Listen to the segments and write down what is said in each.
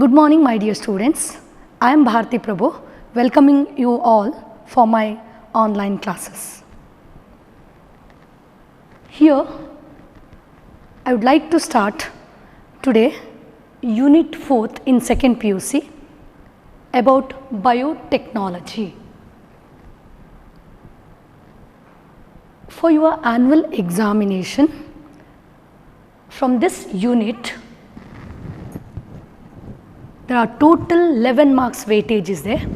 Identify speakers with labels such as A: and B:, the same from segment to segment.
A: Good morning, my dear students. I am Bharti Prabhu, welcoming you all for my online classes. Here, I would like to start today Unit 4th in 2nd PUC about biotechnology. For your annual examination, from this unit, there are total 11 marks weightage is there,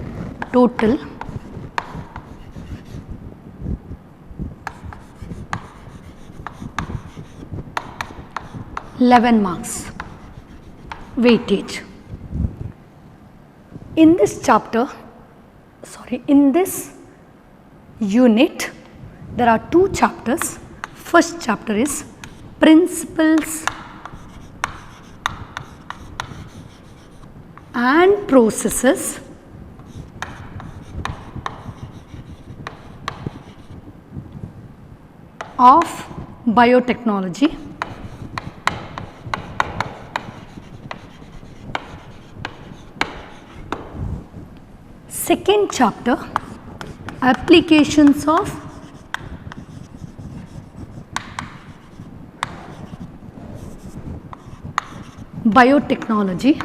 A: total 11 marks weightage. In this unit, there are two chapters. First chapter is Principles and Processes of Biotechnology. Second chapter, Applications of Biotechnology.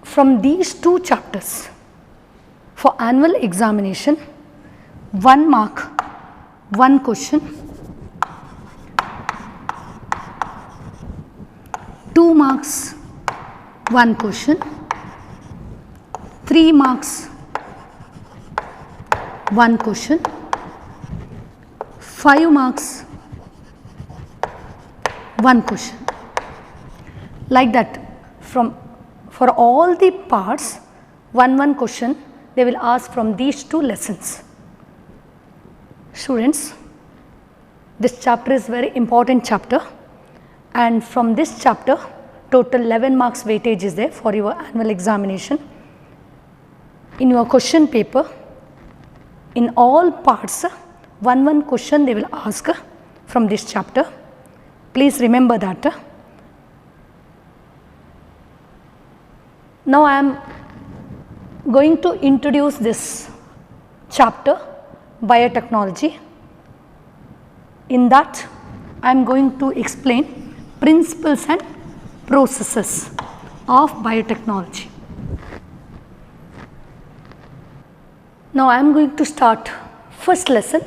A: From these two chapters, for annual examination, 1 mark, 1 question, 2 marks, 1 question, 3 marks, 1 question, 5 marks, 1 question. Like that, for all the parts, 1 question they will ask from these two lessons. Students, this chapter is very important chapter, and from this chapter total 11 marks weightage is there for your annual examination. In your question paper, in all parts, 1 question they will ask from this chapter. Please remember that. Now I am going to introduce this chapter, biotechnology. In that, I am going to explain principles and processes of biotechnology. Now I am going to start first lesson,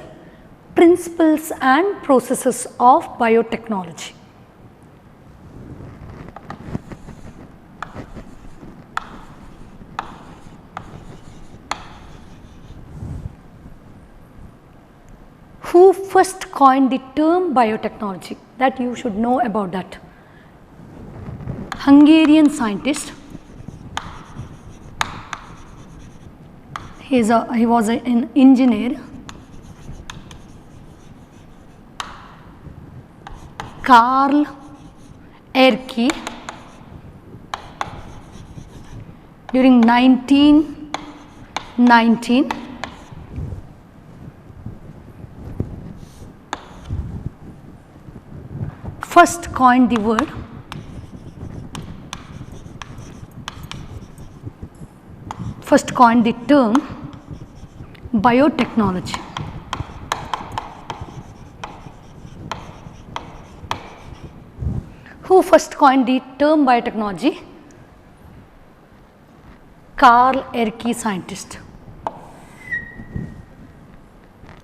A: principles and processes of biotechnology. Who first coined the term biotechnology? That you should know about that. Hungarian scientist. He was an engineer. Carl Ehrke, during 1919. First coined the word the term biotechnology. Who first coined the term biotechnology? Carl Ehrke, scientist,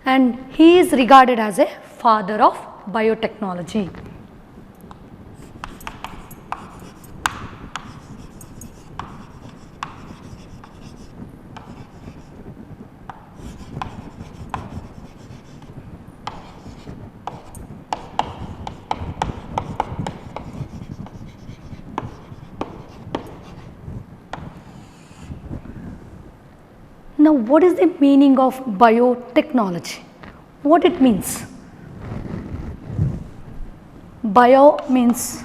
A: and he is regarded as a father of biotechnology. Now, what is the meaning of biotechnology? What it means? Bio means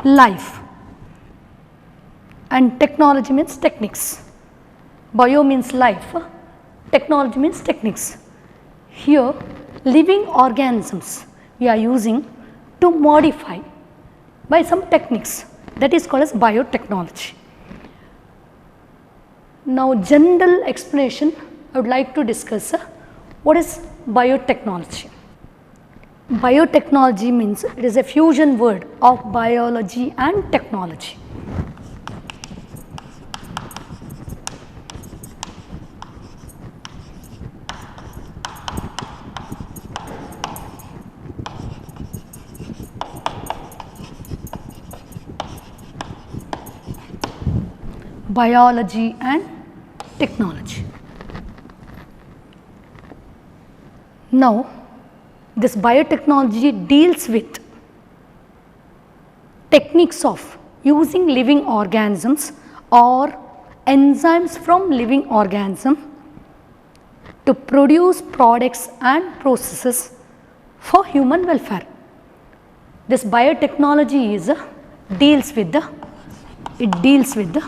A: life and technology means techniques. Bio means life, technology means techniques. Here living organisms we are using to modify by some techniques, that is called as biotechnology. Now general explanation I would like to discuss what is biotechnology. Biotechnology means it is a fusion word of biology and technology. Biology and technology. Now this biotechnology deals with techniques of using living organisms or enzymes from living organism to produce products and processes for human welfare. This biotechnology is deals with the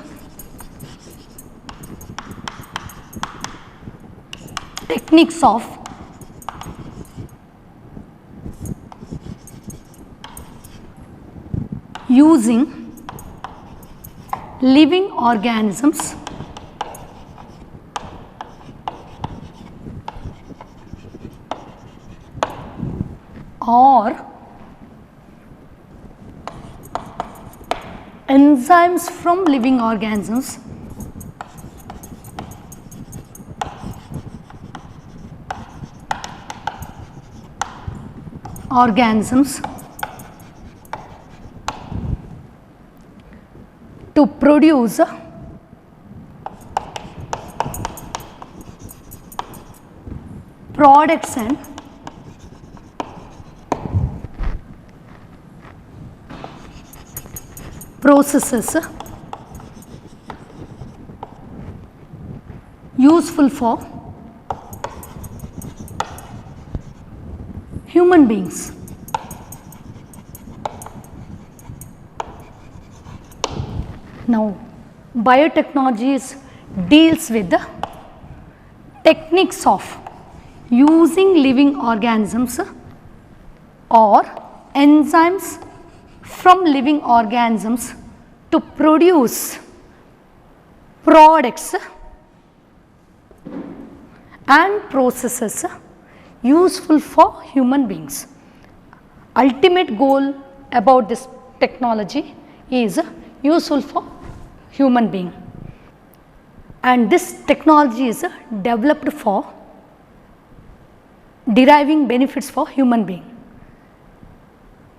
A: techniques of using living organisms or enzymes from living organisms to produce products and processes useful for human beings. Now biotechnology deals with the techniques of using living organisms or enzymes from living organisms to produce products and processes useful for human beings. Ultimate goal about this technology is useful for human being, and this technology is developed for deriving benefits for human being.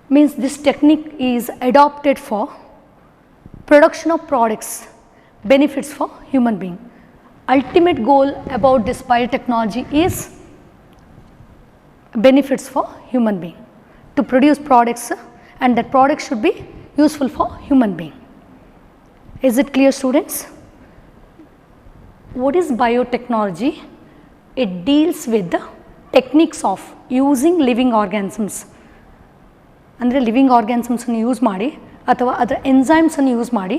A: Means this technique is adopted for production of products, benefits for human being. Ultimate goal about this biotechnology is benefits for human being, to produce products and that product should be useful for human being. Is it clear, students? What is biotechnology? It deals with the techniques of using living organisms. ಅಂದರೆ living ಆರ್ಗ್ಯಾನಿಸಮ್ಸನ್ನು use ಮಾಡಿ ಅಥವಾ ಅದರ ಎಂಜೈಮ್ಸನ್ನು use ಮಾಡಿ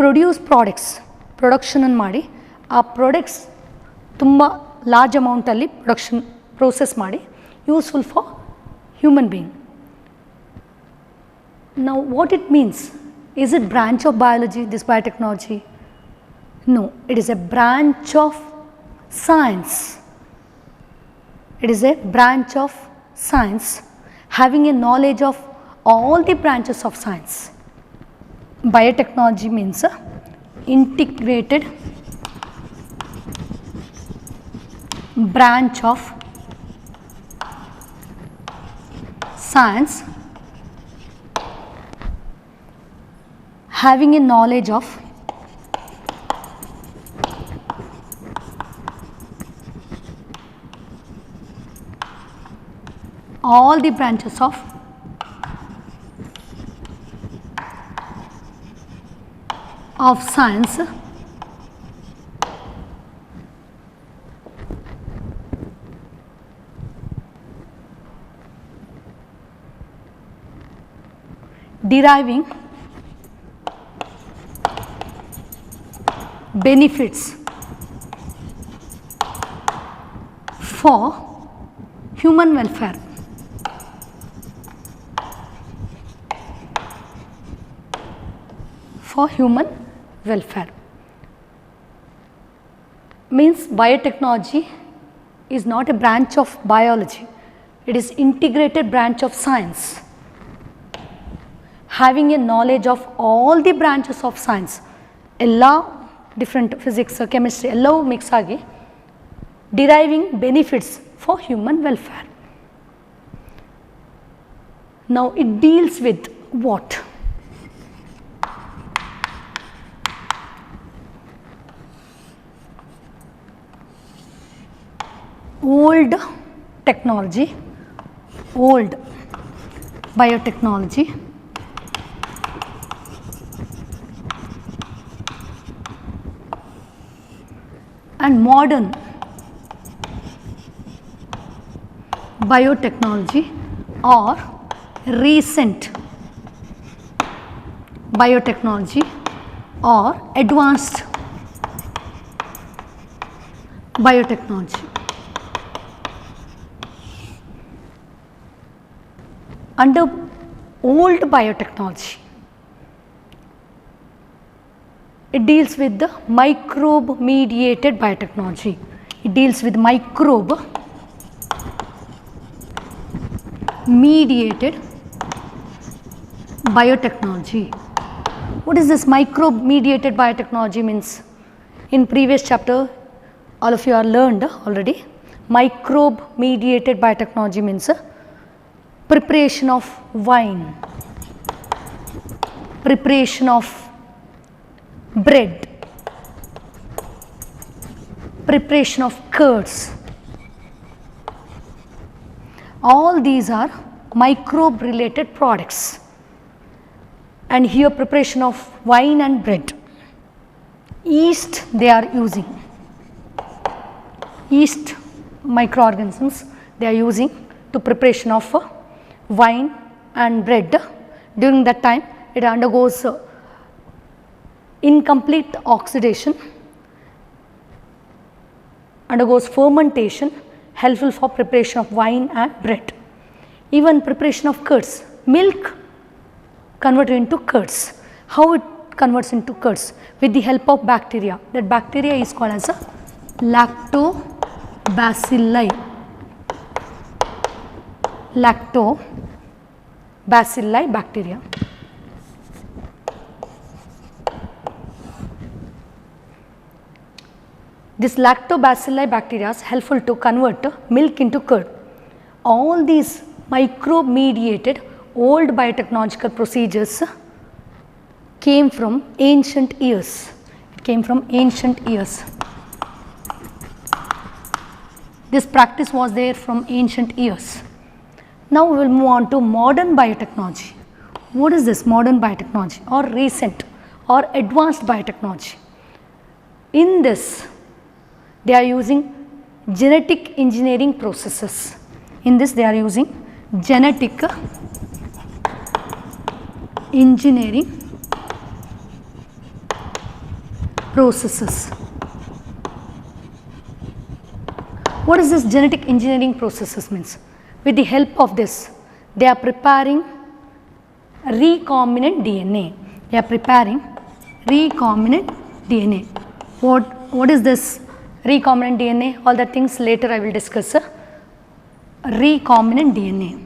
A: produce ಪ್ರೊಡಕ್ಷನನ್ನು ಮಾಡಿ ಆ products ತುಂಬ large ಅಮೌಂಟಲ್ಲಿ process ಮಾಡಿ useful for human being. Now what it means? Is it branch of biology, this biotechnology? No, it is a branch of science. It is a branch of science having a knowledge of all the branches of science. Biotechnology means integrated branch of science having a knowledge of all the branches of science deriving benefits for human welfare. For human welfare means biotechnology is not a branch of biology, it is integrated branch of science. Having a knowledge of all the branches of science, ಎಲ್ಲ different physics, chemistry ಎಲ್ಲವೂ mix ಆಗಿ deriving benefits for human welfare. Now it deals with what? Old technology, old biotechnology, and modern biotechnology or recent biotechnology or advanced biotechnology. Under old biotechnology, it deals with the microbe mediated biotechnology. It deals with microbe mediated biotechnology. What is this microbe mediated biotechnology means? In previous chapter, all of you are learned already. Microbe mediated biotechnology means preparation of wine, preparation of bread, preparation of curds. All these are microbe related products, and here preparation of wine and bread. Yeast they are using, yeast microorganisms they are using to preparation of wine and bread. During that time it undergoes incomplete oxidation, undergoes fermentation, helpful for preparation of wine and bread. Even preparation of curds, milk converted into curds. How it converts into curds? With the help of bacteria. That bacteria is called as a lactobacilli. Lactobacilli bacteria. This lactobacilli bacteria is helpful to convert milk into curd. All these microbe mediated old biotechnological procedures came from ancient years. It came from ancient years. This practice was there from ancient years. Now we will move on to modern biotechnology. What is this modern biotechnology or recent or advanced biotechnology? In this they are using genetic engineering processes. In this they are using genetic engineering processes. What is this genetic engineering processes means? With the help of this they are preparing recombinant DNA. They are preparing recombinant DNA. What is this recombinant DNA? All the things later I will discuss. Recombinant DNA.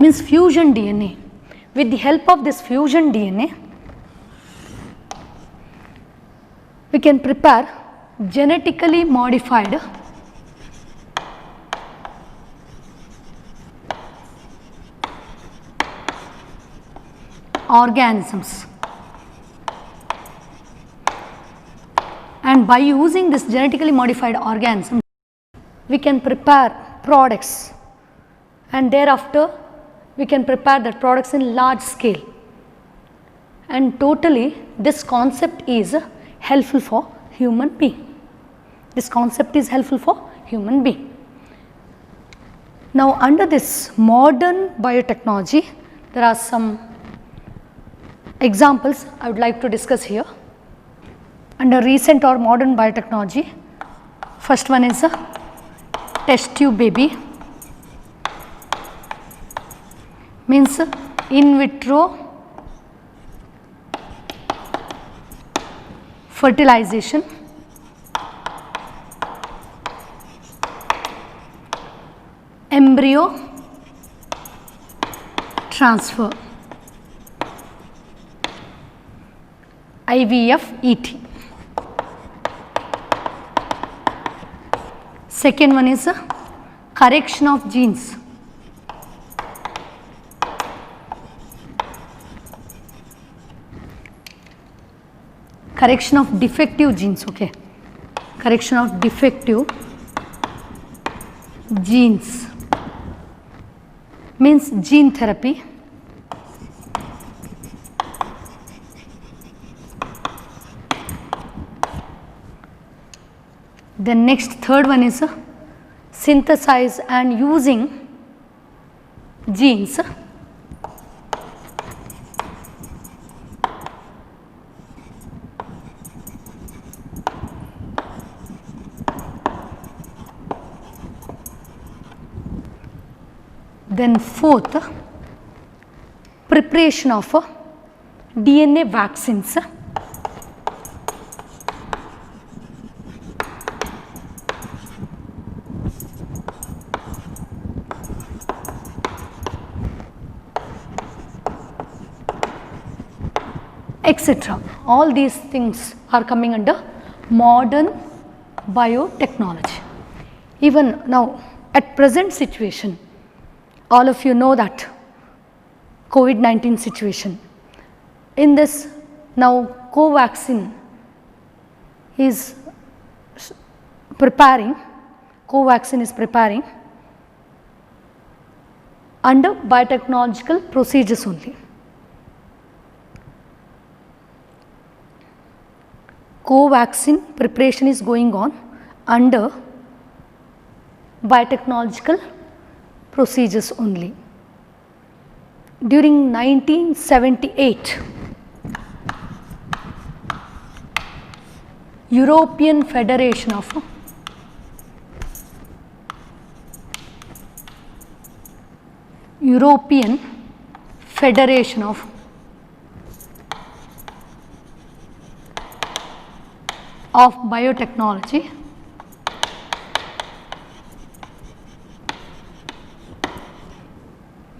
A: Means fusion DNA. With the help of this fusion DNA, we can prepare genetically modified organisms. And by using this genetically modified organisms, we can prepare products, and thereafter we can prepare that products in large scale. And totally this concept is helpful for human being. This concept is helpful for human being. Now under this modern biotechnology, there are some examples I would like to discuss here. under recent or modern biotechnology. First one is a test tube baby, means in vitro fertilization, embryo transfer, IVF ET. Second one is correction of genes, correction of defective genes, okay, correction of defective genes means gene therapy. Then next third one is synthesize and using genes, then fourth preparation of DNA vaccines, etc. All these things are coming under modern biotechnology. Even now at present situation, all of you know that COVID-19 situation. In this now Covaxin is preparing, Covaxin is preparing under biotechnological procedures only. Covaxin preparation is going on under biotechnological procedures only. During 1978, European Federation of Biotechnology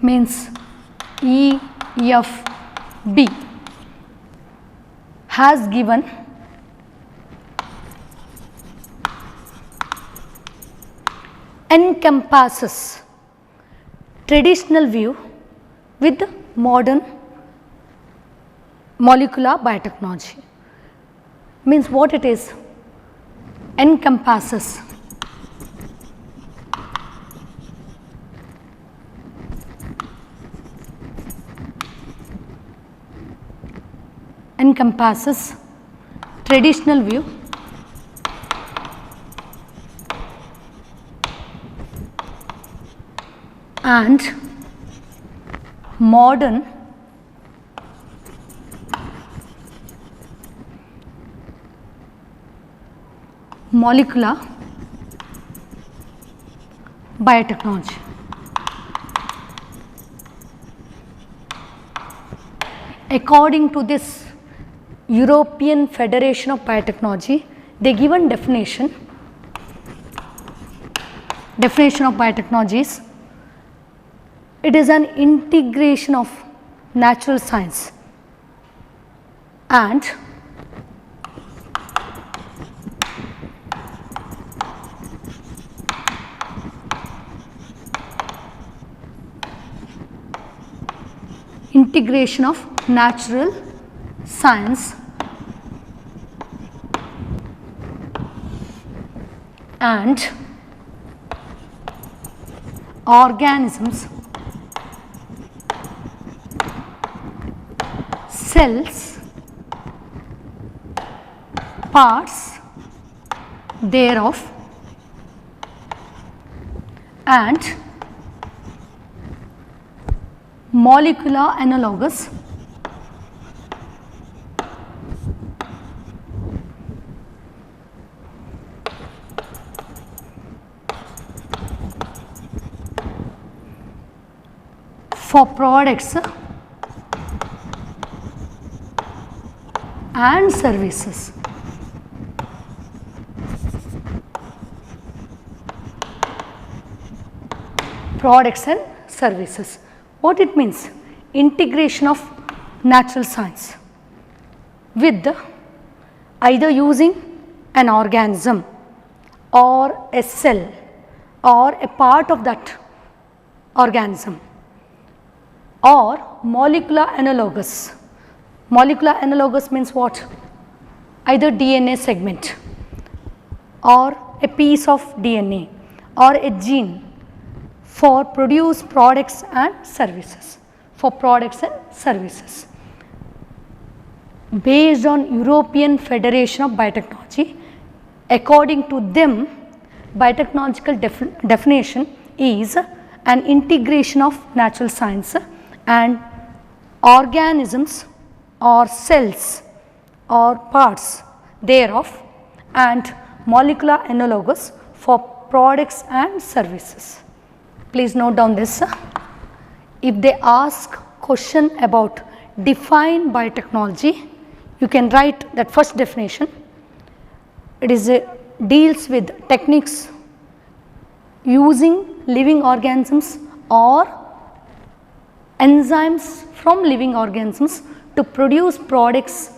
A: means EFB has given encompasses traditional view with modern molecular biotechnology. Means what it is? Encompasses traditional view and modern molecular biotechnology. According to this European Federation of Biotechnology, they given definition of biotechnology is, it is an integration of natural science and integration of natural science and organisms, cells, parts thereof and molecular analogous for products and services. Products and services. What it means? Integration of natural science with either using an organism or a cell or a part of that organism, or molecular analogous. Molecular analogous means what? Either DNA segment or a piece of DNA or a gene for produce products and services, for products and services. Based on European Federation of Biotechnology, according to them, biotechnological definition is an integration of natural science and organisms or cells or parts thereof and molecular analogous for products and services. Please note down this. If they ask question about define biotechnology, you can write that first definition. It is deals with techniques using living organisms or enzymes from living organisms to produce products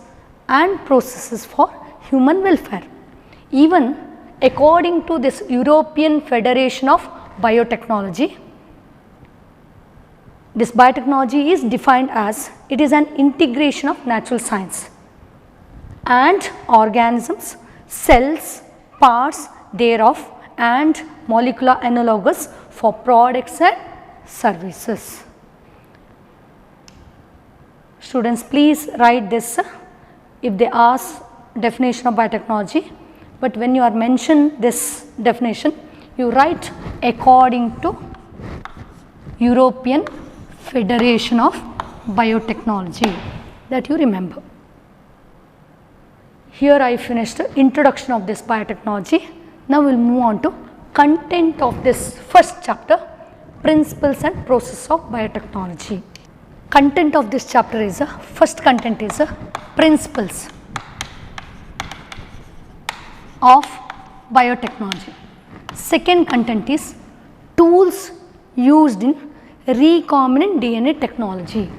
A: and processes for human welfare. Even according to this European Federation of Biotechnology, this biotechnology is defined as it is an integration of natural science and organisms, cells, parts thereof and molecular analogous for products and services. Students, please write this if they ask definition of biotechnology, but when you are mention this definition, you write according to European Federation of Biotechnology, that you remember. Here I finished the introduction of this biotechnology. Now we will move on to content of this first chapter, principles and process of biotechnology. Content of this chapter is first content is principles of biotechnology. Second content is tools used in recombinant DNA technology.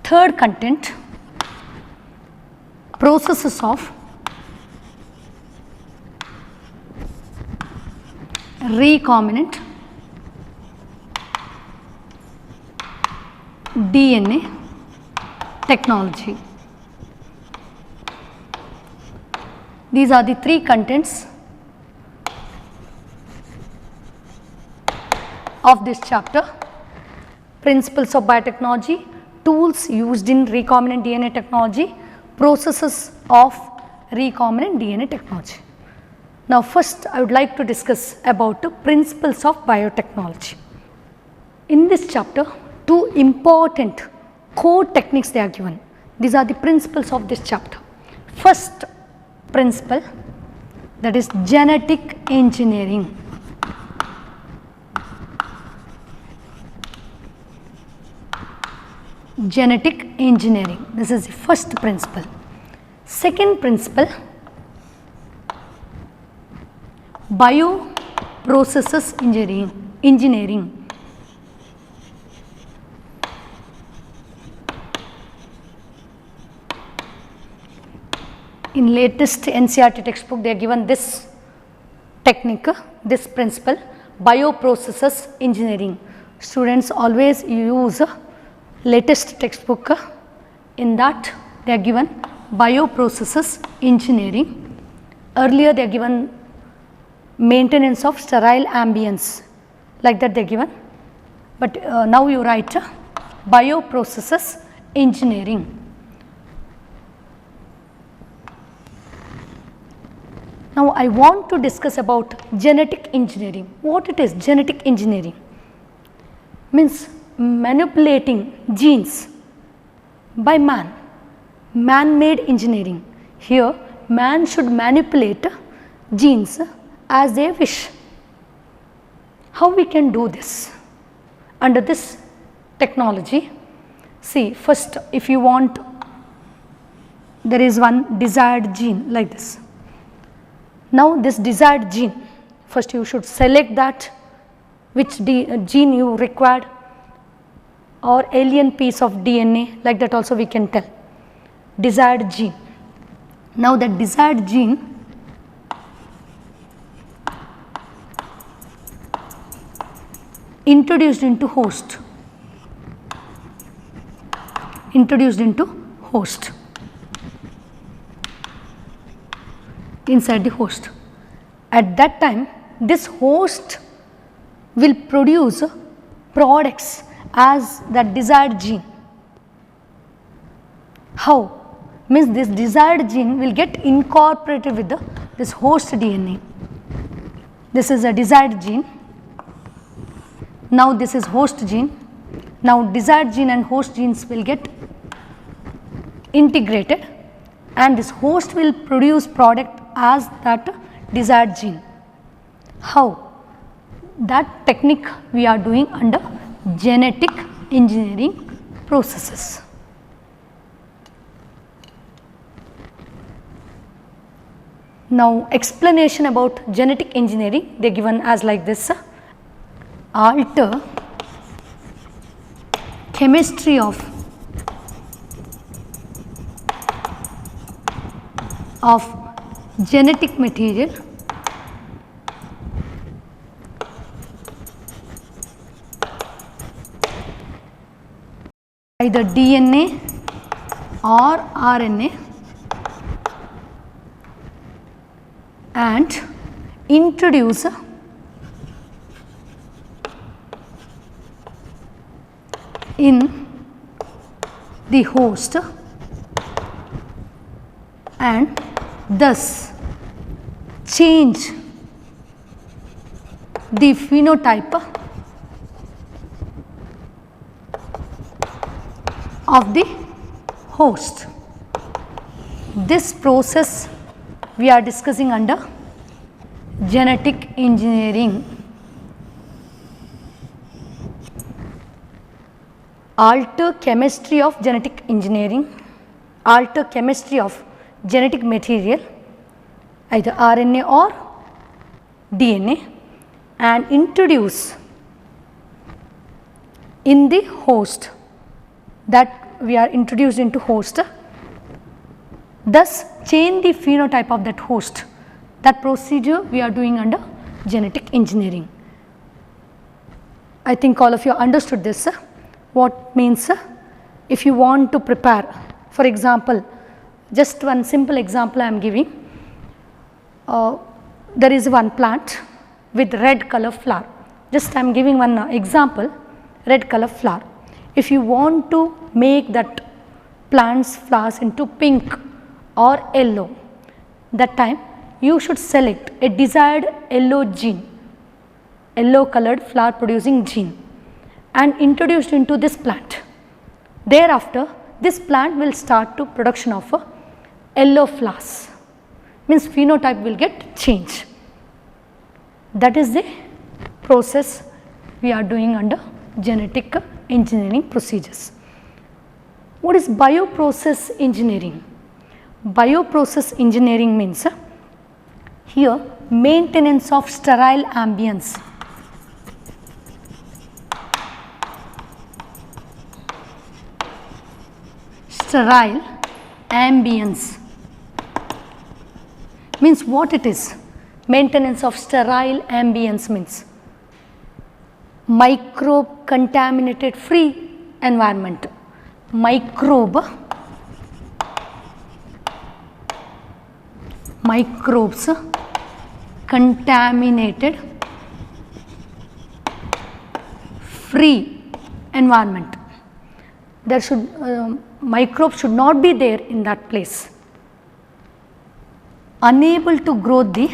A: Third content, processes of recombinant DNA technology. These are the three contents of this chapter: principles of biotechnology, tools used in recombinant DNA technology, processes of recombinant DNA technology. Now first I would like to discuss about the principles of biotechnology. In this chapter, two important core techniques they are given. These are the principles of this chapter. First principle, that is genetic engineering. Genetic engineering, this is the first principle. Second principle, bioprocesses engineering. In latest NCERT textbook they are given this technique, this principle, bioprocesses engineering. Students always use latest textbook. In that they are given bioprocesses engineering. Earlier they are given maintenance of sterile ambience, like that they are given, but now you write bioprocesses engineering. Now I want to discuss about genetic engineering. What it is genetic engineering? means manipulating genes by man, man-made engineering. Here man should manipulate genes as they wish. How we can do this under this technology? See, first if you want, there is one desired gene like this. Now this desired gene, first you should select that which gene you required, or alien piece of DNA, like that also we can tell, desired gene. Now that desired gene introduced into host, inside the host. At that time this host will produce products as that desired gene. How? Means this desired gene will get incorporated with this host DNA. This is a desired gene. Now this is host gene. Now desired gene and host genes will get integrated, and this host will produce product as that desired gene. How? That technique we are doing under genetic engineering processes. Now explanation about genetic engineering, they are given as like this: alter chemistry of genetic material either DNA or RNA and introduce in the host, and thus change the phenotype of the host. This process we are discussing under genetic engineering. Alter chemistry of genetic engineering, alter chemistry of genetic material either RNA or DNA and introduce in the host, that we are introduced into host, thus change the phenotype of that host. That procedure we are doing under genetic engineering. I think all of you understood this. What means, if you want to prepare, for example, just one simple example I am giving. There is one plant with red color flower. Just I am giving one example, red color flower. If you want to make that plant's flowers into pink or yellow, that time you should select a desired yellow gene, yellow colored flower producing gene, and introduced into this plant. Thereafter this plant will start to production of yellow flowers, means phenotype will get changed. That is the process we are doing under genetic engineering procedures. What is bioprocess engineering? Bioprocess engineering means here maintenance of sterile ambience. Sterile ambience means what it is? Maintenance of sterile ambience means microbe contaminated free environment. Microbes contaminated free environment. There should microbes should not be there in that place. Unable to grow the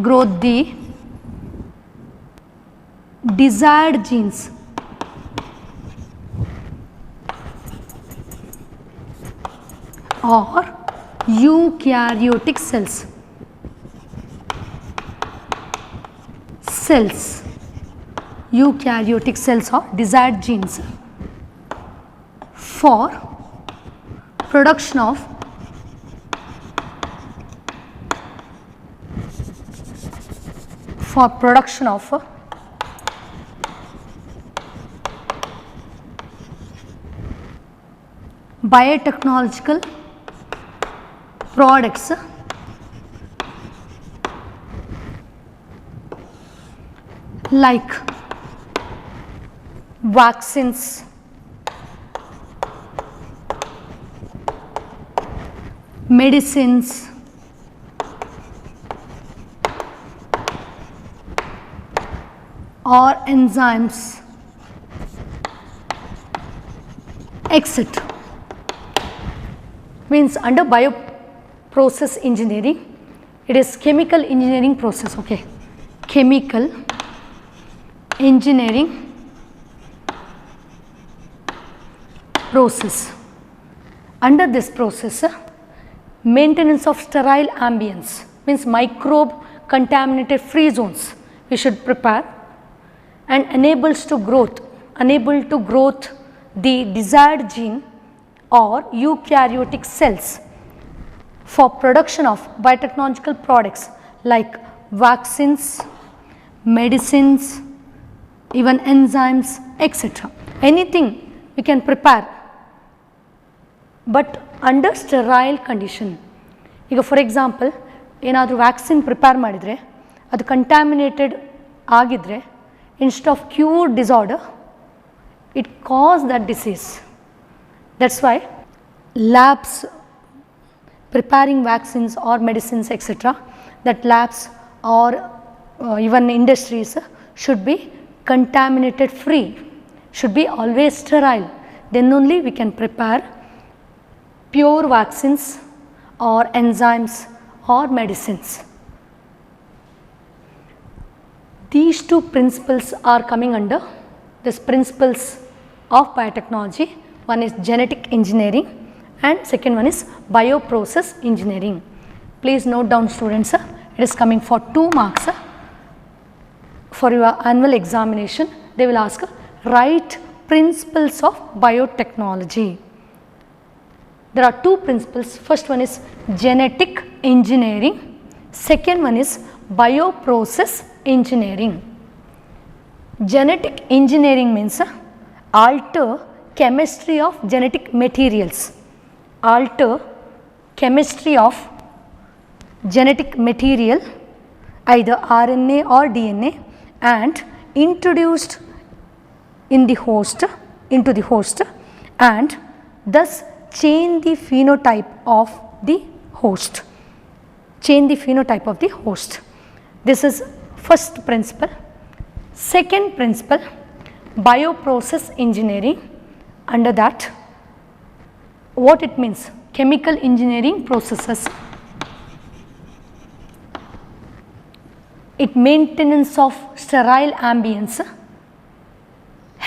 A: growth the desired genes or eukaryotic cells. Eukaryotic cells or desired genes for production of biotechnological products like vaccines, medicines, or enzymes, etc. Means under bioprocess engineering, it is chemical engineering process, okay. Chemical engineering process. Under this process, maintenance of sterile ambience means microbe contaminated free zones we should prepare, and enable to growth the desired gene or eukaryotic cells for production of biotechnological products like vaccines, medicines, even enzymes, etc. Anything we can prepare, but under sterile condition. ಈಗ for example ಏನಾದರೂ vaccine prepare ಮಾಡಿದರೆ ಅದು contaminated ಆಗಿದ್ದರೆ instead of cure disorder it cause that disease. That's why labs preparing vaccines or medicines etc., that labs or even industries should be contaminated free, should be always sterile, then only we can prepare pure vaccines or enzymes or medicines. These two principles are coming under this principles of biotechnology. One is genetic engineering and second one is bioprocess engineering. Please note down students, it is coming for 2 marks. For your annual examination they will ask write principles of biotechnology. There are 2 principles. First one is genetic engineering, second one is bioprocess engineering. Genetic engineering means alter chemistry of genetic materials, alter chemistry of genetic material either RNA or DNA and introduced in the host into the host and thus change the phenotype of the host, change the phenotype of the host. This is first principle. Second principle, bioprocess engineering. Under that, what it means? Chemical engineering processes, it maintenance of sterile ambience,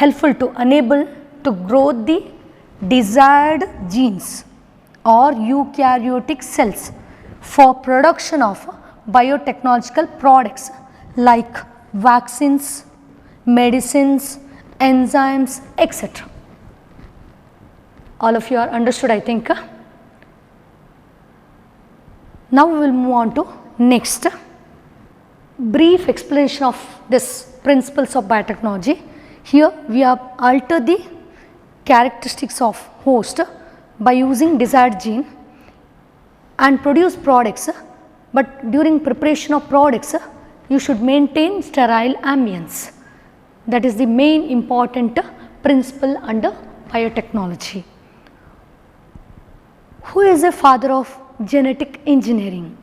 A: helpful to enable to grow the desired genes or eukaryotic cells for production of biotechnological products like vaccines, medicines, enzymes, etc. All of you are understood, I think. Now we will move on to next brief explanation of this principles of biotechnology. Here we have altered the characteristics of host by using desired gene and produce products, but during preparation of products you should maintain sterile ambience. That is the main important principle under biotechnology. Who is the father of genetic engineering?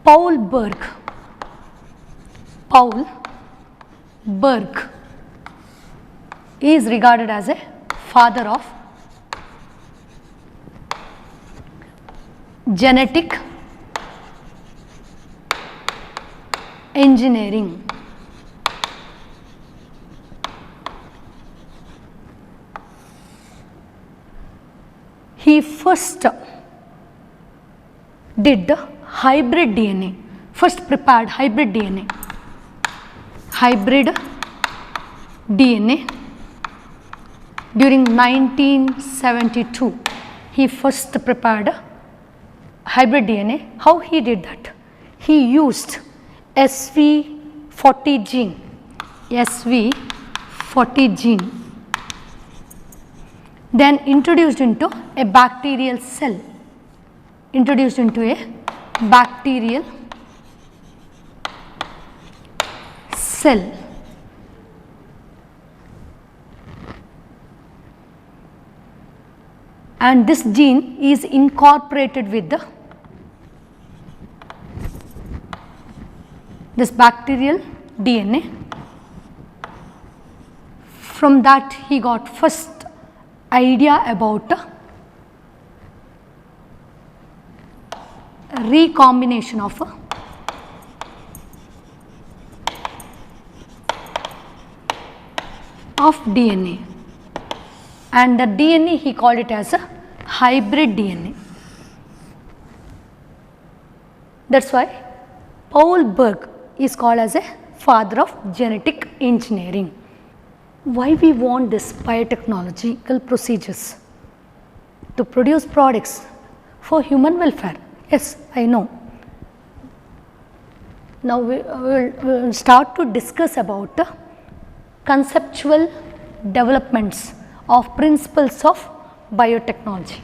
A: Paul Berg. Paul Berg is regarded as a father of genetic engineering. He first did hybrid DNA, first prepared hybrid DNA. Hybrid DNA during 1972. He first prepared hybrid DNA. How he did that? He used SV40 gene, SV40 gene, then introduced into a bacterial cell, introduced into a bacterial cell. And this gene is incorporated with this bacterial DNA. From that he got first idea about recombination of DNA, and the DNA he called it as a hybrid DNA. That is why Paul Berg is called as a father of genetic engineering. Why we want this biotechnological procedures? To produce products for human welfare. Yes, I know. Now we will start to discuss about the conceptual developments of principles of biotechnology.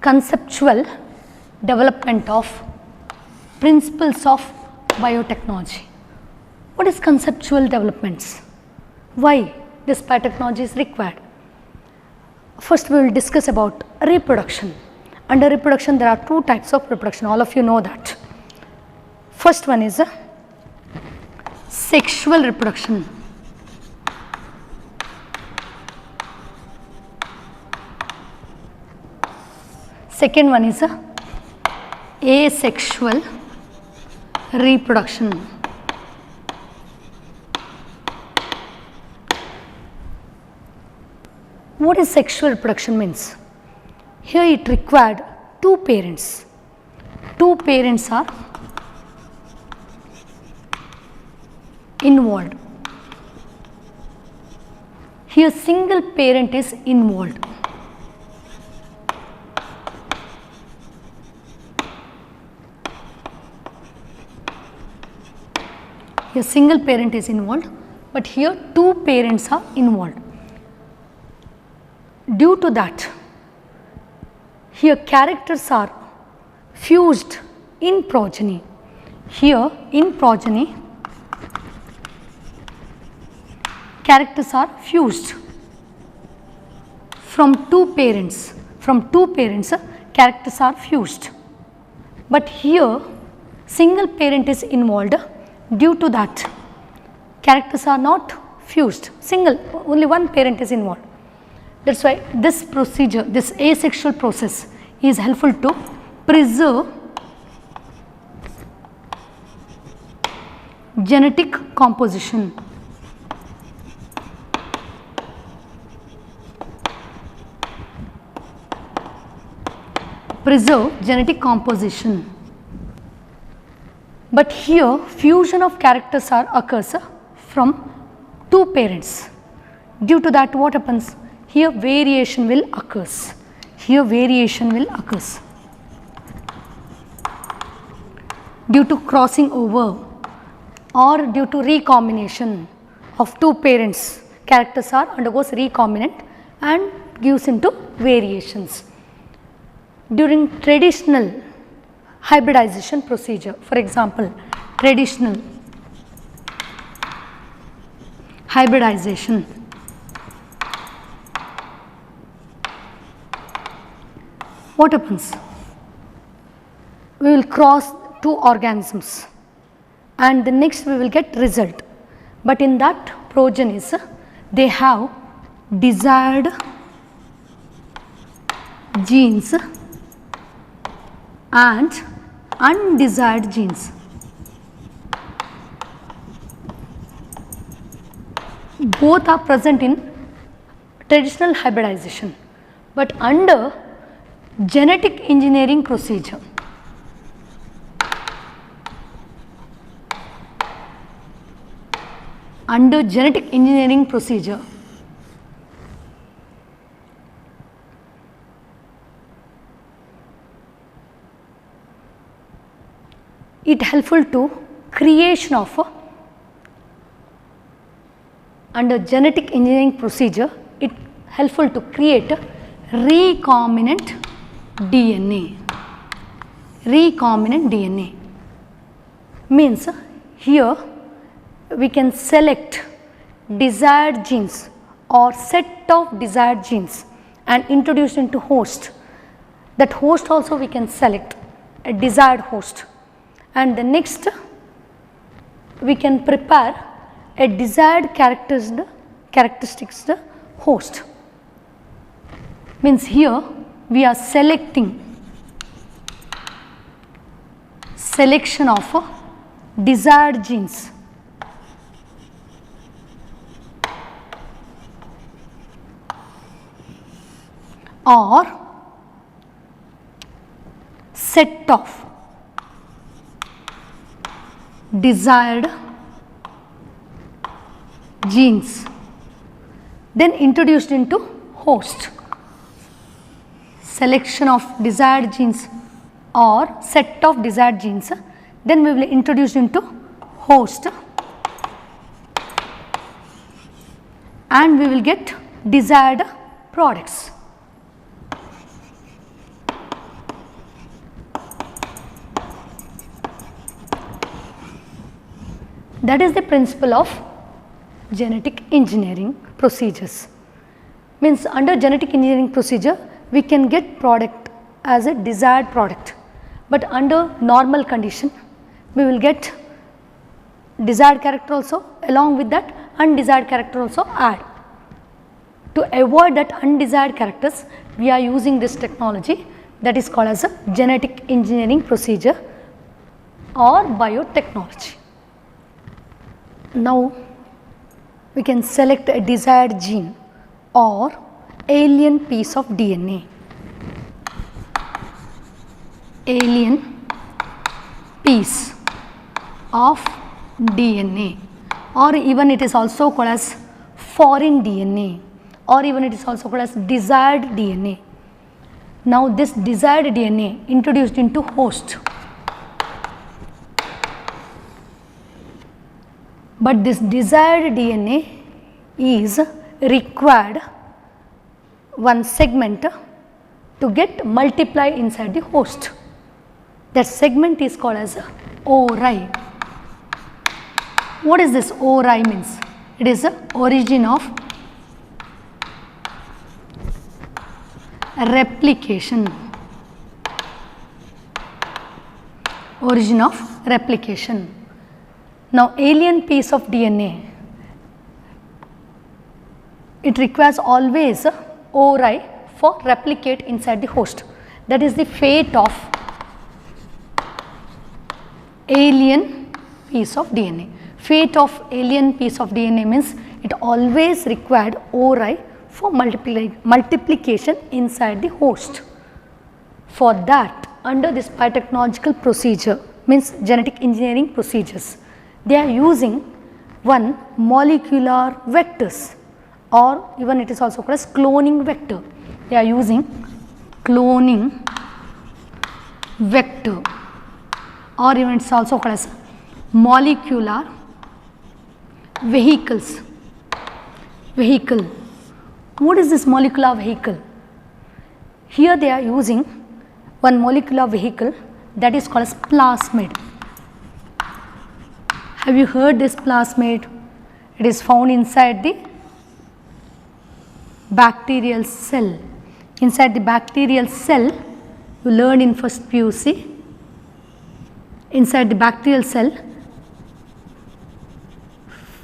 A: Conceptual development of principles of biotechnology. What is conceptual developments? Why this biotechnology is required? First we will discuss about reproduction. Under reproduction there are two types of reproduction, all of you know that. First one is sexual reproduction. Second one is asexual reproduction. What is sexual reproduction means? Here it required two parents. Two parents are involved. Here single parent is involved. Here single parent is involved, but here two parents are involved. Due to that, here characters are fused in progeny. Here in progeny, characters are fused from two parents. From two parents, characters are fused. But here single parent is involved. Due to that, characters are not fused, single, only one parent is involved. That is why this procedure, this asexual process is helpful to preserve genetic composition. Preserve genetic composition. But here fusion of characters occurs from two parents. Due to that, what happens? Here variation will occurs. Here variation will occurs. Due to crossing over or due to recombination of two parents, characters undergoes recombinant and gives into variations. During traditional hybridization procedure, for example, traditional hybridization, what happens? We will 2 organisms, and the next we will get result. But in that progenies they have desired genes and undesired genes. Both are present in traditional hybridization, but under genetic engineering procedure, it helpful to creation of under genetic engineering procedure, it helpful to create recombinant DNA. Recombinant DNA means here we can select desired genes or set of desired genes and introduce into host. That host also we can select a desired host, and the next we can prepare a desired characteristics host. Means here we are selection of desired genes or set of desired genes, then introduced into host. Selection of desired genes or set of desired genes, then we will introduce into host, and we will get desired products. That is the principle of genetic engineering procedures. Means under genetic engineering procedure we can get product as a desired product, but under normal condition we will get desired character also, along with that undesired character also add. To avoid that undesired characters, we are using this technology that is called as a genetic engineering procedure or biotechnology. Now we can select a desired gene or alien piece of DNA. Alien piece of DNA, or even it is also called as foreign DNA, or even it is also called as desired DNA. Now this desired DNA introduced into host, but this desired DNA is required one segment to get multiplied inside the host. That segment is called as ORI. What is this ORI means? It is the origin of replication. Origin of replication. Now alien piece of DNA, it requires always ORI for replicate inside the host. That is the fate of alien piece of DNA. Fate of alien piece of DNA means it always required ORI for multiplication inside the host. For that, under this biotechnological procedure, means genetic engineering procedures, they are using one molecular vectors, or even it is also called as cloning vector. They are using cloning vector, or even it is also called as molecular vehicles. Vehicle. What is this molecular vehicle? Here they are using one molecular vehicle that is called as plasmid. Have you heard this plasmid? It is found inside the bacterial cell. Inside the bacterial cell, you learned in first PUC, inside the bacterial cell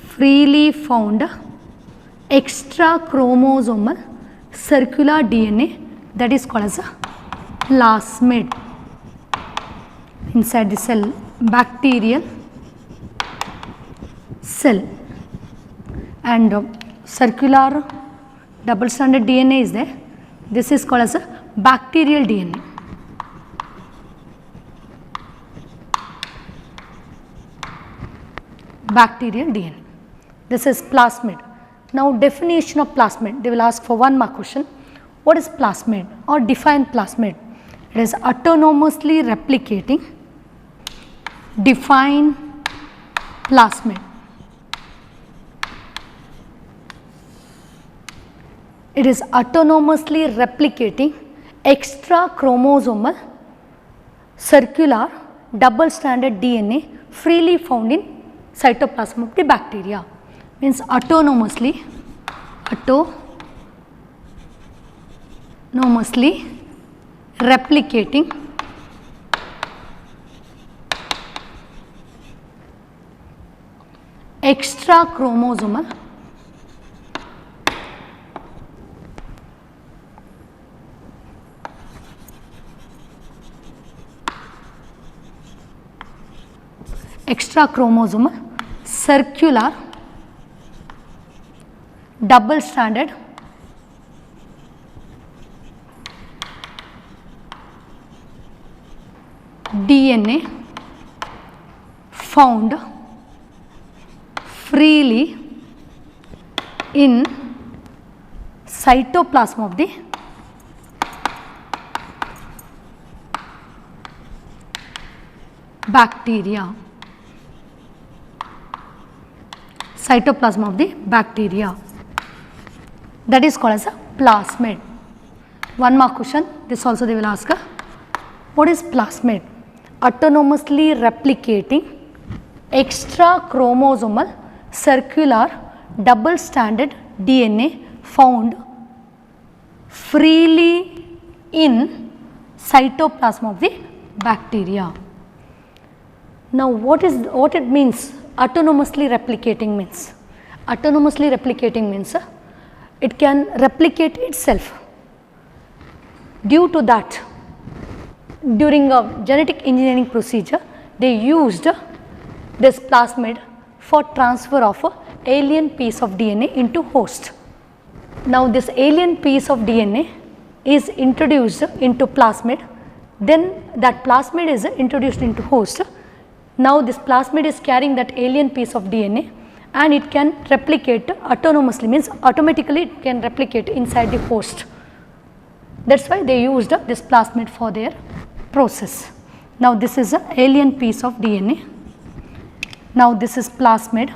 A: freely found extra chromosomal circular DNA that is called as a plasmid. Inside the cell, bacterial cell, and circular double stranded DNA is there. This is called as a bacterial DNA. Bacterial DNA. This is plasmid. Now definition of plasmid, they will ask for one mark question. What is plasmid or define plasmid? It is autonomously replicating. Define plasmid. It is autonomously replicating extra chromosomal circular double stranded DNA freely found in cytoplasm of the bacteria. Means autonomously replicating extra chromosomal circular double stranded DNA found freely in cytoplasm of the bacteria. Cytoplasm of the bacteria, that is called as a plasmid. One more question, this also they will ask. What is plasmid? Autonomously replicating extra chromosomal circular double stranded DNA found freely in cytoplasm of the bacteria. Now what it means? Autonomously replicating means, it can replicate itself. Due to that, during a genetic engineering procedure, they used this plasmid for transfer of a alien piece of DNA into host. Now this alien piece of DNA is introduced into plasmid, then that plasmid is introduced into host. Now this plasmid is carrying that alien piece of DNA and it can replicate autonomously, means automatically it can replicate inside the host. That is why they used this plasmid for their process. Now this is an alien piece of DNA. Now this is plasmid.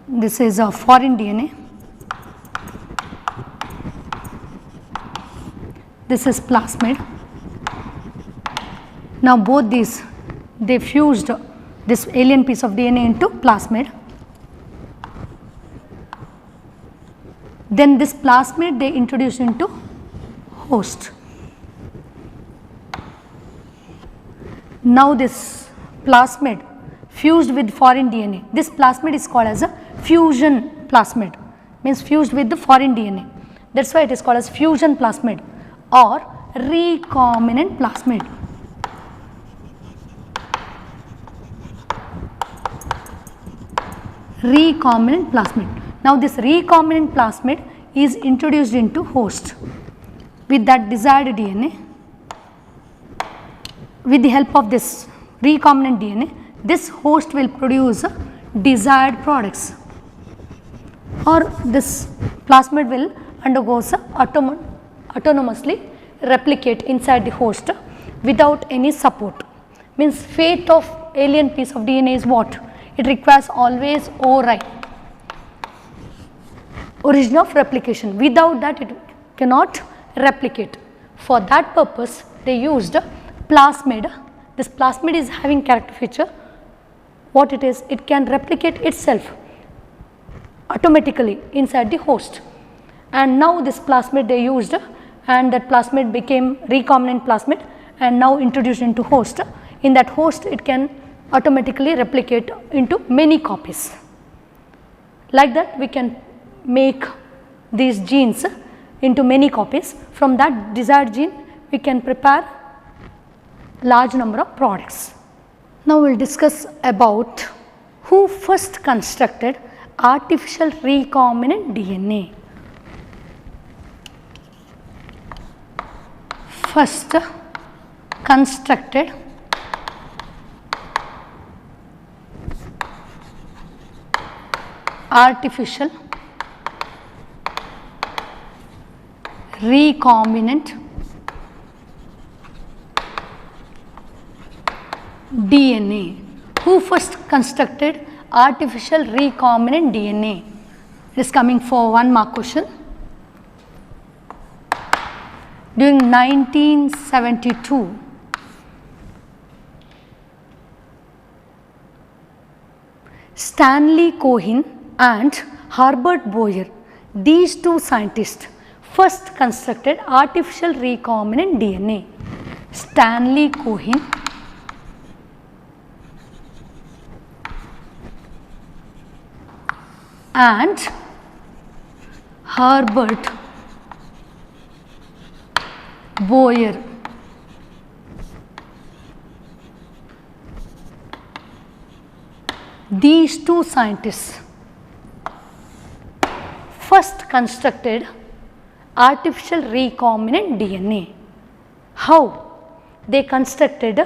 A: This is a foreign DNA. This is plasmid. Now both these, they fused this alien piece of DNA into plasmid. Then this plasmid they introduced into host. Now this plasmid fused with foreign DNA. This plasmid is called as a fusion plasmid, means fused with the foreign DNA. That is why it is called as fusion plasmid or recombinant plasmid. Recombinant plasmid. Now this recombinant plasmid is introduced into host with that desired DNA. With the help of this recombinant DNA, this host will produce desired products, or this plasmid will undergo autonomously replicate inside the host without any support. Means fate of alien piece of DNA is what? It requires always ORI, origin of replication. Without that it cannot replicate. For that purpose they used plasmid. This plasmid is having character feature. What it is? It can replicate itself automatically inside the host. And now this plasmid they used, and that plasmid became recombinant plasmid, and now introduced into host. In that host it can automatically replicate into many copies. Like that we can make these genes into many copies. From that desired gene we can prepare large number of products. Now we will discuss about who first constructed artificial recombinant DNA. First constructed artificial recombinant DNA. Who first constructed artificial recombinant DNA? It is coming for 1 mark question. During 1972, Stanley Cohen and Herbert Boyer, these two scientists first constructed artificial recombinant DNA. Stanley Cohen and Herbert Boyer. These two scientists first constructed artificial recombinant DNA. How? They constructed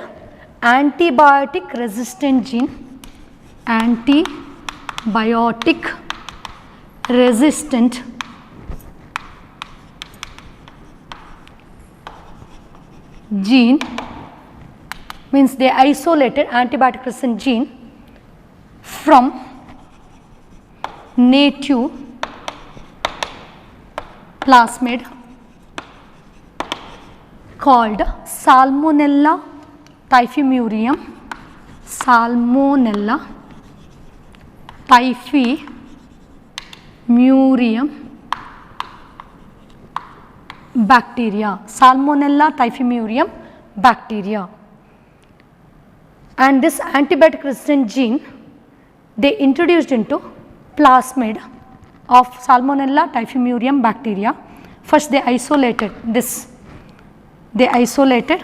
A: antibiotic resistant gene, antibiotic resistant gene, means they isolated antibiotic resistant gene from native plasmid called Salmonella typhimurium, Salmonella typhimurium bacteria, Salmonella typhimurium bacteria. And this antibiotic resistant gene they introduced into plasmid of Salmonella typhimurium bacteria. First they isolated this, they isolated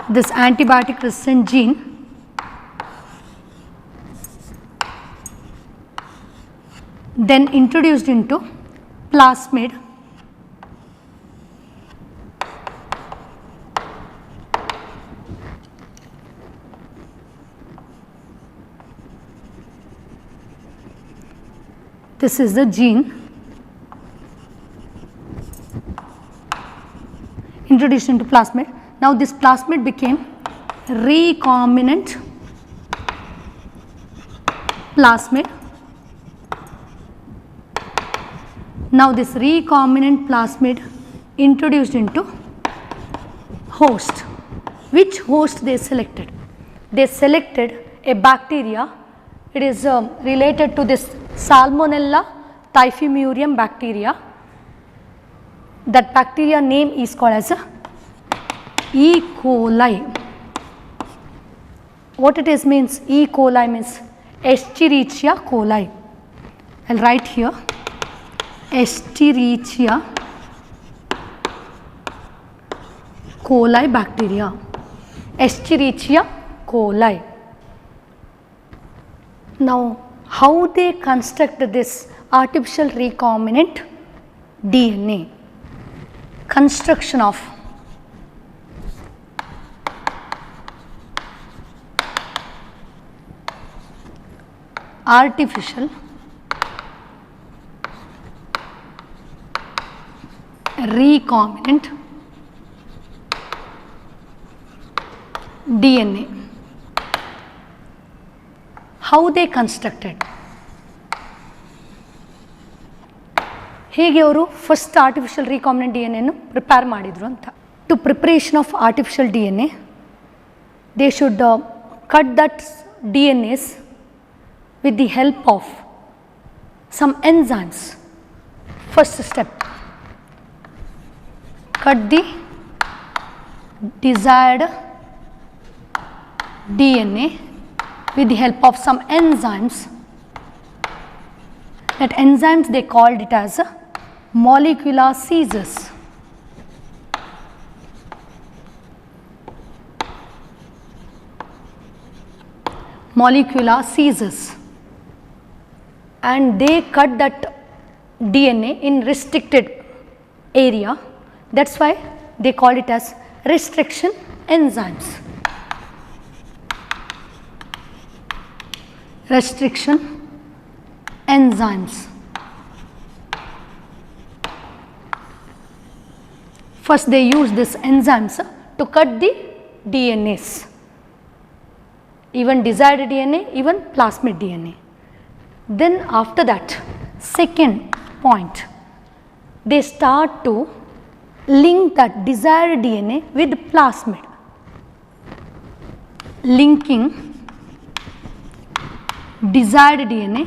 A: this antibiotic resistant gene then introduced into plasmid this is the gene introduced into plasmid. Now this plasmid became recombinant plasmid. Now this recombinant plasmid introduced into host. Which host they selected? They selected a bacteria, it is related to this Salmonella typhimurium bacteria. That bacteria name is called as E. coli. What it is means? E. coli means Escherichia coli. I will write here Escherichia coli bacteria, Escherichia coli. Now how they construct this artificial recombinant DNA? Construction of artificial recombinant DNA. How they constructed? ಹೇಗೆ ಅವರು first artificial recombinant D N ಎನ್ನು prepare ಮಾಡಿದರು ಅಂತ. To preparation of artificial D N A they should cut that D N S with the help of some enzymes. First step, cut the desired DNA with the help of some enzymes. That enzymes they called it as molecular seizures. Molecular seizures, and they cut that DNA in restricted area. That's why they call it as restriction enzymes. Restriction enzymes. First they use these enzymes to cut the DNAs, even desired DNA, even plasmid DNA. Then after that, second point, they start to link that desired DNA with plasmid, linking desired DNA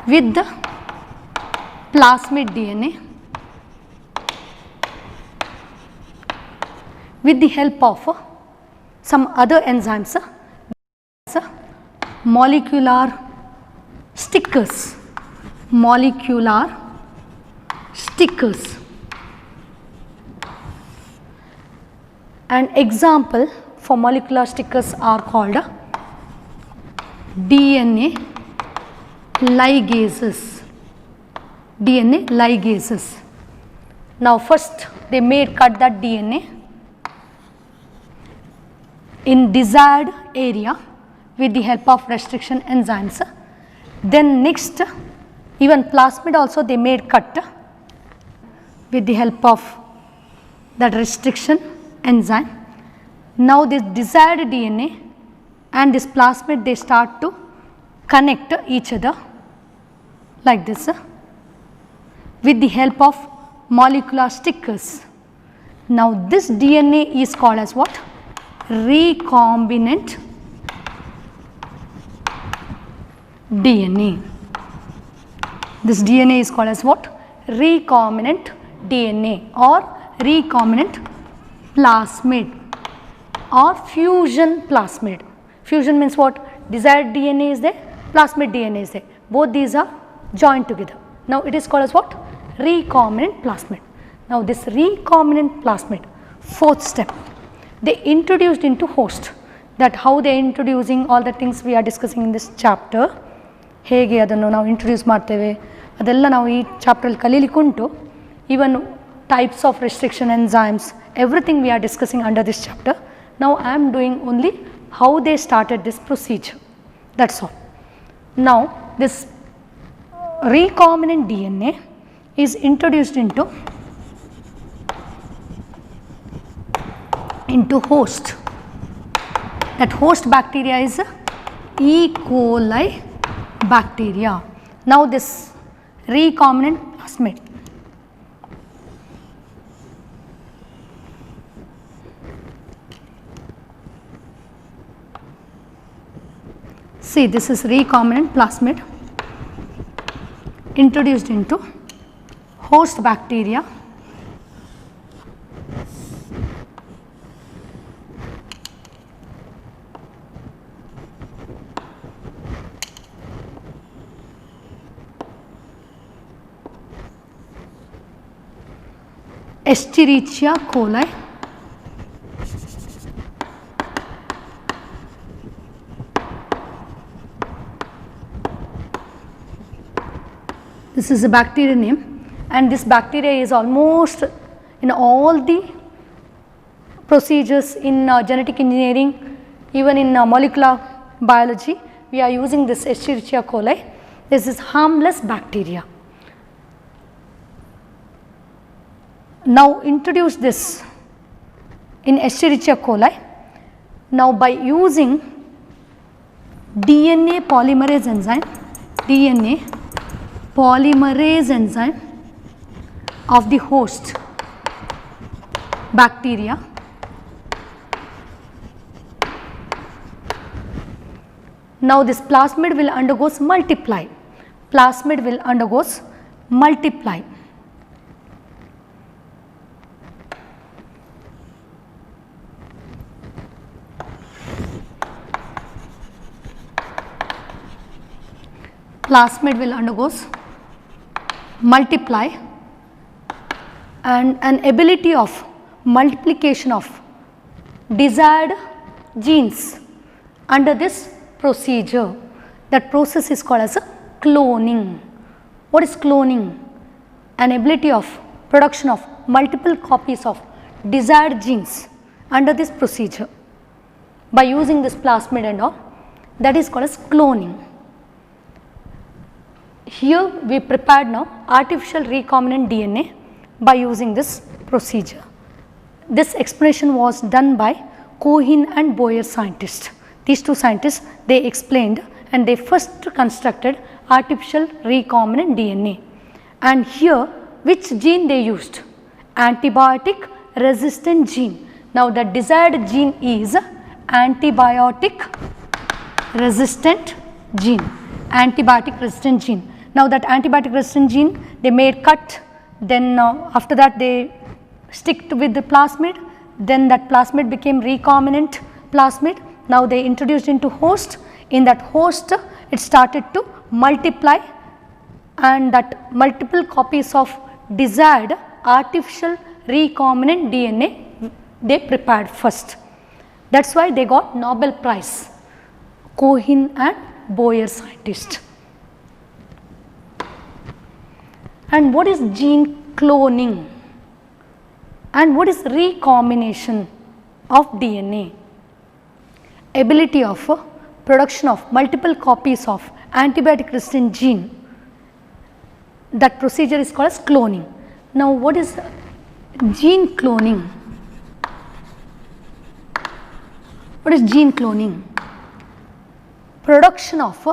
A: with the plasmid DNA with the help of some other enzymes, molecular stickers. Molecular stickers. An example for molecular stickers are called DNA ligases. DNA ligases. Now first they cut that DNA in desired area with the help of restriction enzymes. Then next, even plasmid also they cut with the help of that restriction enzyme. Now this desired DNA and this plasmid they start to connect each other like this with the help of molecular stickers. Now this DNA is called as what? Recombinant DNA. This DNA is called as what? Recombinant DNA or recombinant plasmid or fusion plasmid. Fusion means what? Desired DNA is there, plasmid DNA is there. Both these are joined together. Now it is called as what? Recombinant plasmid. Now this recombinant plasmid, fourth step, they introduced into host. That how they are introducing all the things we are discussing in this chapter. ಹೇಗೆ ಅದನ್ನು ನಾವು introduce ಮಾಡ್ತೇವೆ ಅದೆಲ್ಲ ನಾವು ಈ chapter ಕಲೀಲಿಕ್ಕುಂಟು. even types of restriction enzymes, everything we are discussing under this chapter. Now I am doing only how they started this procedure, that is all. Now this recombinant DNA is introduced into host. That host bacteria is E. coli bacteria. Now this recombinant plasmid, see this is recombinant plasmid introduced into host bacteria. Escherichia coli, this is a bacteria name, and this bacteria is almost in all the procedures in genetic engineering, even in molecular biology, we are using this Escherichia coli. This is harmless bacteria. Now introduce this in Escherichia coli. Now by using DNA polymerase enzyme, DNA polymerase enzyme of the host bacteria, now this plasmid will undergoes multiply. plasmid will undergoes multiply. Plasmid will undergoes multiply, and an ability of multiplication of desired genes under this procedure. That process is called as a cloning. What is cloning? An ability of production of multiple copies of desired genes under this procedure by using this plasmid and all, that is called as cloning. Here we prepared now artificial recombinant DNA by using this procedure. This explanation was done by Cohen and Boyer scientists. These two scientists, they explained and they first constructed artificial recombinant DNA. And here which gene they used? Antibiotic resistant gene. Now the desired gene is antibiotic resistant gene. Antibiotic resistant gene. Now that antibiotic resistant gene, they made cut, then after that they sticked with the plasmid, then that plasmid became recombinant plasmid. Now they introduced into host. In that host it started to multiply, and that multiple copies of desired artificial recombinant DNA they prepared first. That is why they got Nobel Prize, Cohen and Boyer scientists. And what is gene cloning and what is recombination of DNA? Ability of production of multiple copies of antibiotic resistant gene, that procedure is called as cloning. Now what is gene cloning? What is gene cloning? Production of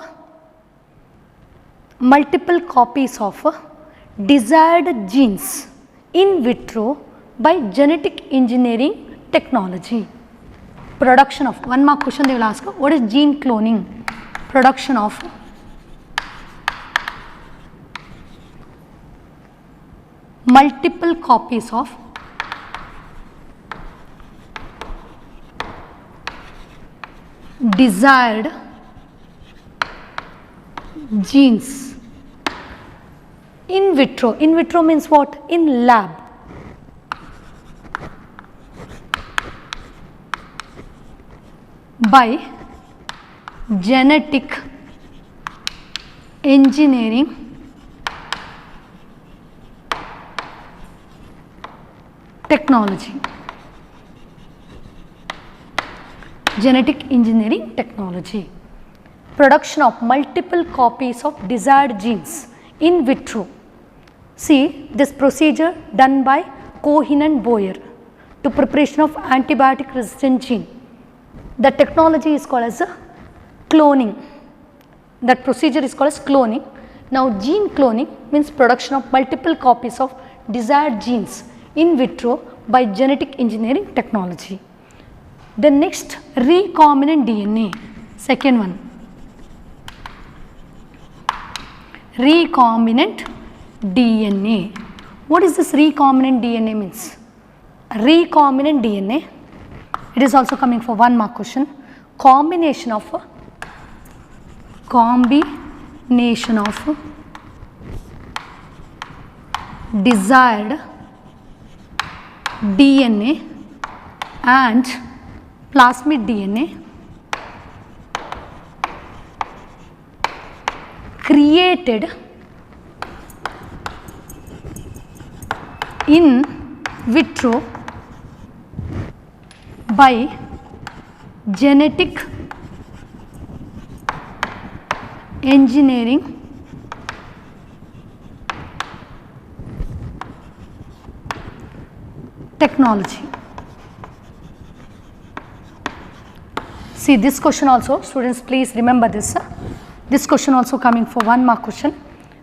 A: multiple copies of desired genes in vitro by genetic engineering technology. Production of, one mark question they will ask, what is gene cloning? Production of multiple copies of desired genes in vitro. In vitro means what? In lab. By genetic engineering technology. Genetic engineering technology. Production of multiple copies of desired genes in vitro. See, this procedure done by Cohen and Boyer to preparation of antibiotic resistant gene. The technology is called as cloning. That procedure is called as cloning. Now gene cloning means production of multiple copies of desired genes in vitro by genetic engineering technology. The next, recombinant DNA, second one. Recombinant DNA. What is this recombinant DNA means? Recombinant DNA, it is also coming for 1 mark question. Combination of desired DNA and plasmid DNA created in vitro by genetic engineering technology. See this question also, students please remember this. This question also coming for 1 mark question.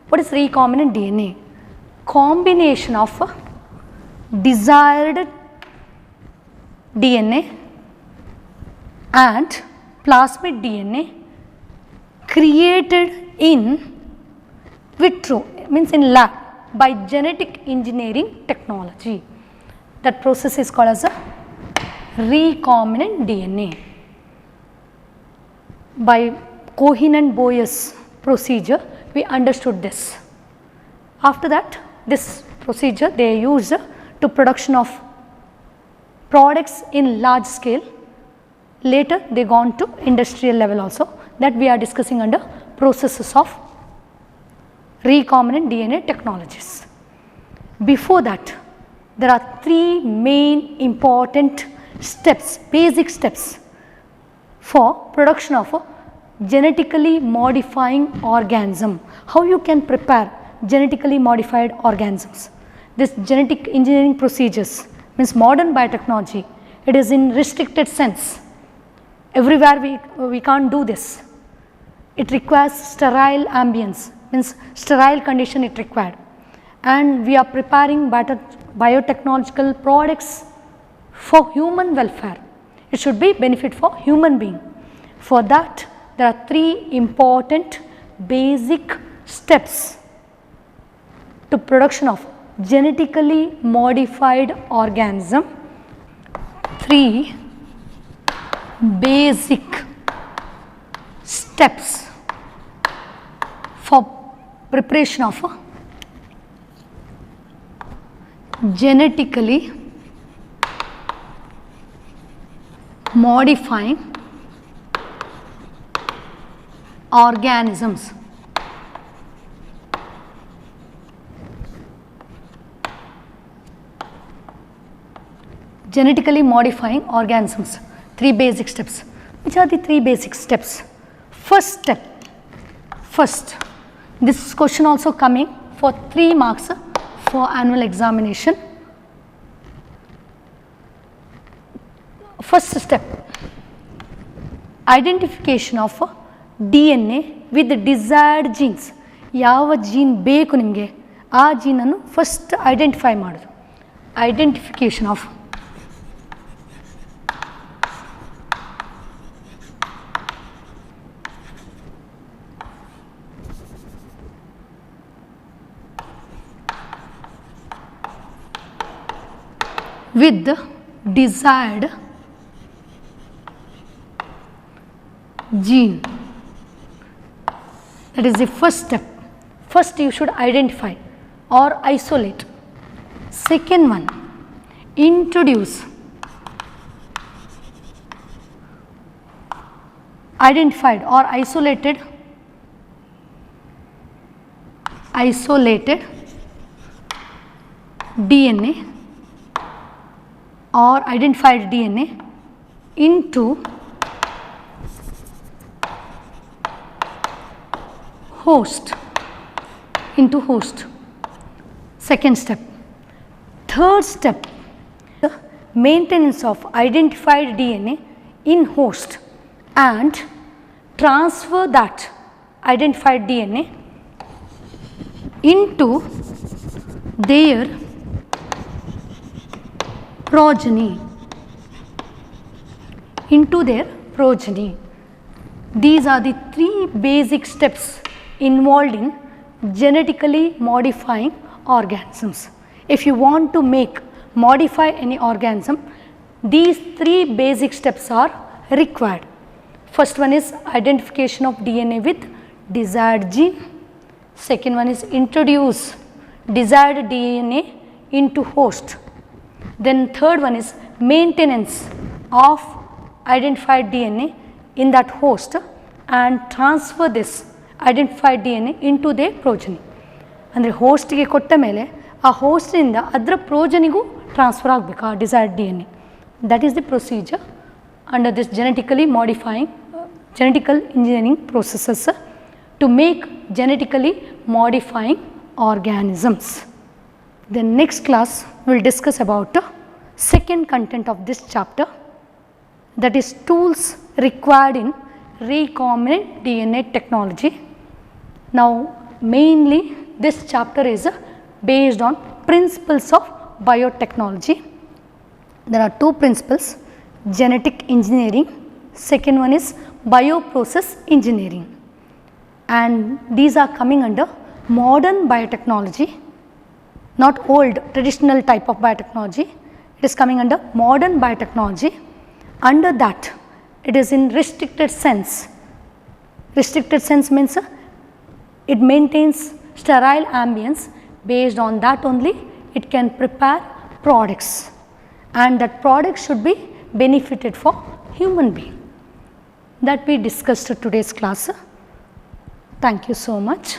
A: What is recombinant DNA? Combination of desired DNA and plasmid DNA created in vitro means in lab by genetic engineering technology. That process is called as a recombinant DNA. By Cohen and Boyer's procedure, we understood this. After that, this procedure they used to production of products in large scale. Later they gone to industrial level also, that we are discussing under processes of recombinant DNA technologies. Before that, there are three main important steps, basic steps for production of a genetically modifying organism. How you can prepare genetically modified organisms? This genetic engineering procedures means modern biotechnology, it is in restricted sense. Everywhere we can't do this. It requires sterile ambience, means sterile condition it required, and we are preparing biotechnological products for human welfare. It should be benefit for human being. For that, there are three important basic steps to production of genetically modified organism. Three basic steps for preparation of genetically modifying organisms. Genetically modifying organisms, three basic steps. Which are the three basic steps? First step, this question also coming for 3 marks for annual examination. First step, identification of DNA with the desired genes. ಯಾವ gene ಬೇಕು ನಿಮಗೆ ಆ ಜೀನನ್ನು first identify ಮಾಡೋದು. Identification of with the desired gene. That is the first step. First you should identify or isolate. Second one, introduce. Identified or isolated DNA or identified DNA into host. Second step. Third step, the maintenance of identified DNA in host and transfer that identified DNA into their progeny. These are the three basic steps involved in genetically modifying organisms. If you want to modify any organism, these three basic steps are required. First one is identification of DNA with desired gene. Second one is introduce desired DNA into host. Then third one is maintenance of identified DNA in that host and transfer this identified DNA into their progeny. ಅಂದರೆ ಹೋಸ್ಟಿಗೆ ಕೊಟ್ಟ ಮೇಲೆ ಆ ಹೋಸ್ಟಿನಿಂದ ಅದರ ಪ್ರೋಜನಿಗೂ transfer ಆಗಬೇಕು ಆ desired DNA. That is the procedure under this genetic engineering processes to make genetically modifying organisms. The next class we will discuss about the second content of this chapter, that is tools required in recombinant DNA technology. Now mainly this chapter is based on principles of biotechnology. There are two principles, genetic engineering, second one is bioprocess engineering, and these are coming under modern biotechnology, not old traditional type of biotechnology, it is coming under modern biotechnology. Under that it is in restricted sense. Restricted sense means it maintains sterile ambience, based on that only it can prepare products, and that product should be benefited for human being. That we discussed today's class. Thank you so much.